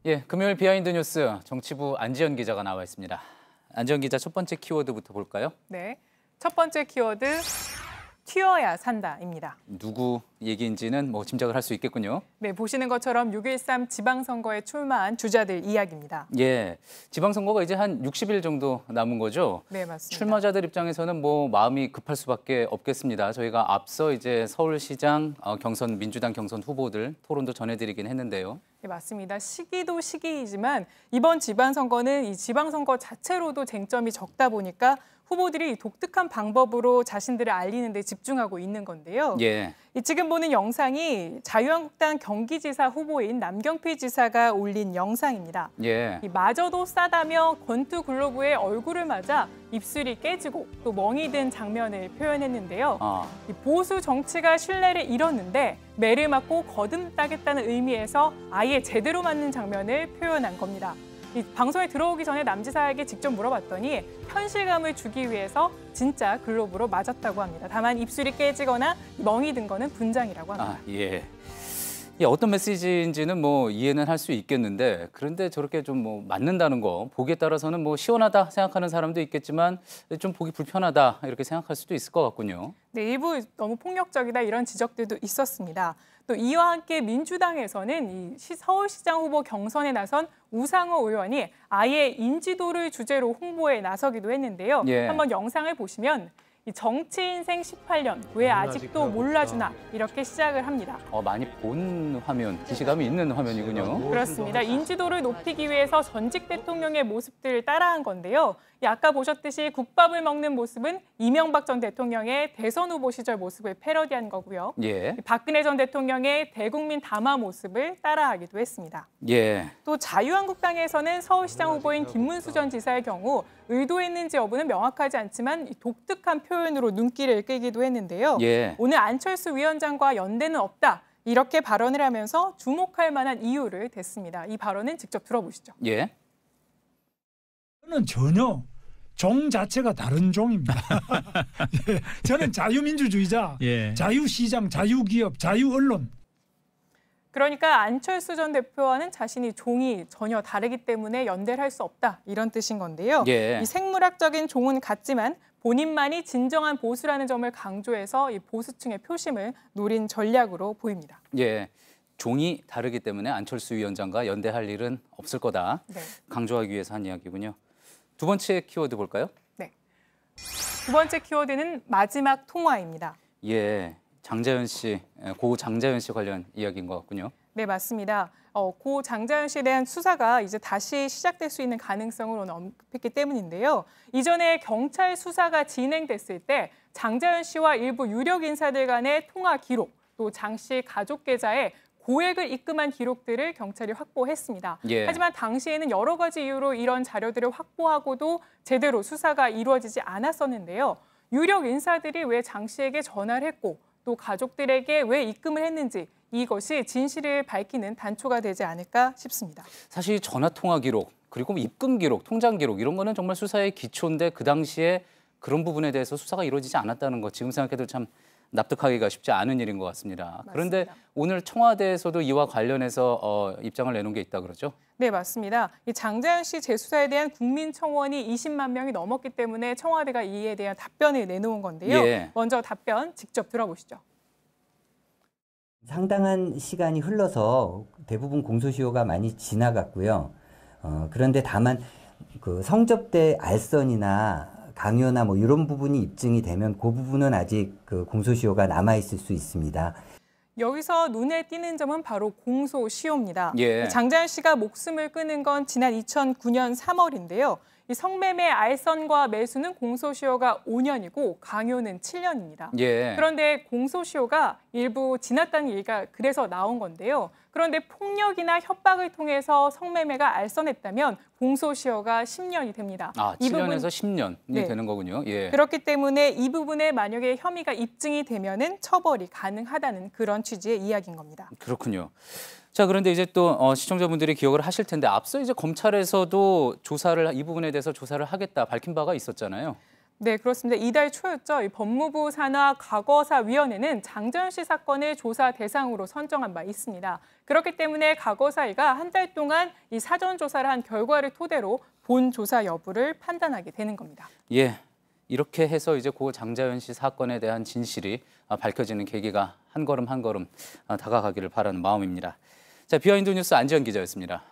예, 금요일 비하인드 뉴스 정치부 안지연 기자가 나와 있습니다. 안지연 기자, 첫 번째 키워드부터 볼까요? 네, 첫 번째 키워드 튀어야 산다입니다. 누구 얘기인지는 뭐 짐작을 할 수 있겠군요. 네, 보시는 것처럼 6.13 지방선거에 출마한 주자들 이야기입니다. 예, 지방선거가 이제 한 60일 정도 남은 거죠? 네, 맞습니다. 출마자들 입장에서는 뭐 마음이 급할 수밖에 없겠습니다. 저희가 앞서 이제 서울시장 경선, 민주당 경선 후보들 토론도 전해드리긴 했는데요. 네, 맞습니다. 시기도 시기이지만 이번 지방선거는 이 지방선거 자체로도 쟁점이 적다 보니까 후보들이 독특한 방법으로 자신들을 알리는 데 집중하고 있는 건데요. 예. 지금 보는 영상이 자유한국당 경기지사 후보인 남경필 지사가 올린 영상입니다. 예. 마저도 싸다며 권투 글러브에 얼굴을 맞아 입술이 깨지고 또 멍이 든 장면을 표현했는데요. 이 보수 정치가 신뢰를 잃었는데 매를 맞고 거듭나겠다는 의미에서 아예 제대로 맞는 장면을 표현한 겁니다. 이 방송에 들어오기 전에 남 지사에게 직접 물어봤더니 현실감을 주기 위해서 진짜 글로브로 맞았다고 합니다. 다만 입술이 깨지거나 멍이 든 거는 분장이라고 합니다. 예. 어떤 메시지인지는 뭐 이해는 할 수 있겠는데, 그런데 저렇게 좀 뭐 맞는다는 거 보기에 따라서는 뭐 시원하다 생각하는 사람도 있겠지만 좀 보기 불편하다 이렇게 생각할 수도 있을 것 같군요. 네, 일부 너무 폭력적이다 이런 지적들도 있었습니다. 또 이와 함께 민주당에서는 이 서울시장 후보 경선에 나선 우상호 의원이 아예 인지도를 주제로 홍보에 나서기도 했는데요. 예. 한번 영상을 보시면 이 정치 인생 18년 왜 아직도 몰라주나 이렇게 시작을 합니다. 많이 본 화면, 기시감이 있는 화면이군요. 그렇습니다. 인지도를 높이기 위해서 전직 대통령의 모습들을 따라한 건데요. 아까 보셨듯이 국밥을 먹는 모습은 이명박 전 대통령의 대선 후보 시절 모습을 패러디한 거고요. 예. 박근혜 전 대통령의 대국민 담화 모습을 따라하기도 했습니다. 예. 또 자유한국당에서는 서울시장 후보인 김문수 전 지사의 경우 의도했는지 여부는 명확하지 않지만 독특한 표현으로 눈길을 끌기도 했는데요. 예. 오늘 안철수 위원장과 연대는 없다. 이렇게 발언을 하면서 주목할 만한 이유를 댔습니다. 이 발언은 직접 들어보시죠. 예. 저는 전혀 종 자체가 다른 종입니다. 예, 저는 자유민주주의자, 예. 자유시장, 자유기업, 자유언론. 그러니까 안철수 전 대표와는 자신이 종이 전혀 다르기 때문에 연대를 할 수 없다 이런 뜻인 건데요. 예. 이 생물학적인 종은 같지만 본인만이 진정한 보수라는 점을 강조해서 이 보수층의 표심을 노린 전략으로 보입니다. 예. 종이 다르기 때문에 안철수 위원장과 연대할 일은 없을 거다. 네. 강조하기 위해서 한 이야기군요. 두 번째 키워드 볼까요? 네. 두 번째 키워드는 마지막 통화입니다. 예. 장자연 씨, 고 장자연 씨 관련 이야기인 것 같군요. 네, 맞습니다. 고 장자연 씨에 대한 수사가 이제 다시 시작될 수 있는 가능성을 오늘 언급했기 때문인데요. 이전에 경찰 수사가 진행됐을 때 장자연 씨와 일부 유력 인사들 간의 통화 기록, 또 장 씨 가족 계좌에 고액을 입금한 기록들을 경찰이 확보했습니다. 예. 하지만 당시에는 여러 가지 이유로 이런 자료들을 확보하고도 제대로 수사가 이루어지지 않았었는데요. 유력 인사들이 왜 장 씨에게 전화를 했고 또 가족들에게 왜 입금을 했는지 이것이 진실을 밝히는 단초가 되지 않을까 싶습니다. 사실 전화 통화 기록, 그리고 입금 기록, 통장 기록 이런 거는 정말 수사의 기초인데 그 당시에 그런 부분에 대해서 수사가 이루어지지 않았다는 것 지금 생각해도 참 납득하기가 쉽지 않은 일인 것 같습니다. 맞습니다. 그런데 오늘 청와대에서도 이와 관련해서 입장을 내놓은 게 있다 그러죠? 네, 맞습니다. 이 장자연 씨 재수사에 대한 국민 청원이 20만 명이 넘었기 때문에 청와대가 이에 대한 답변을 내놓은 건데요. 예. 먼저 답변 직접 들어보시죠. 상당한 시간이 흘러서 대부분 공소시효가 많이 지나갔고요. 그런데 다만 그 성접대 알선이나 강요나 뭐 이런 부분이 입증이 되면 그 부분은 아직 그 공소시효가 남아 있을 수 있습니다. 여기서 눈에 띄는 점은 바로 공소시효입니다. 예. 장자연 씨가 목숨을 끊은 건 지난 2009년 3월인데요. 이 성매매 알선과 매수는 공소시효가 5년이고 강요는 7년입니다. 예. 그런데 공소시효가 일부 지났다는 얘기가 그래서 나온 건데요. 그런데 폭력이나 협박을 통해서 성매매가 알선했다면 공소시효가 10년이 됩니다. 7년에서 10년이 네. 되는 거군요. 예. 그렇기 때문에 이 부분에 만약에 혐의가 입증이 되면은 처벌이 가능하다는 그런 취지의 이야기인 겁니다. 그렇군요. 자, 그런데 이제 또 시청자분들이 기억을 하실 텐데 앞서 이제 검찰에서도 이 부분에 대해서 조사를 하겠다 밝힌 바가 있었잖아요. 네, 그렇습니다. 이달 초였죠. 이 법무부 산하 과거사위원회는 장자연 씨 사건을 조사 대상으로 선정한 바 있습니다. 그렇기 때문에 과거사위가 한 달 동안 이 사전 조사를 한 결과를 토대로 본 조사 여부를 판단하게 되는 겁니다. 예, 이렇게 해서 이제 고 장자연 씨 사건에 대한 진실이 밝혀지는 계기가 한 걸음 한 걸음 다가가기를 바라는 마음입니다. 자, 비하인드 뉴스 안지현 기자였습니다.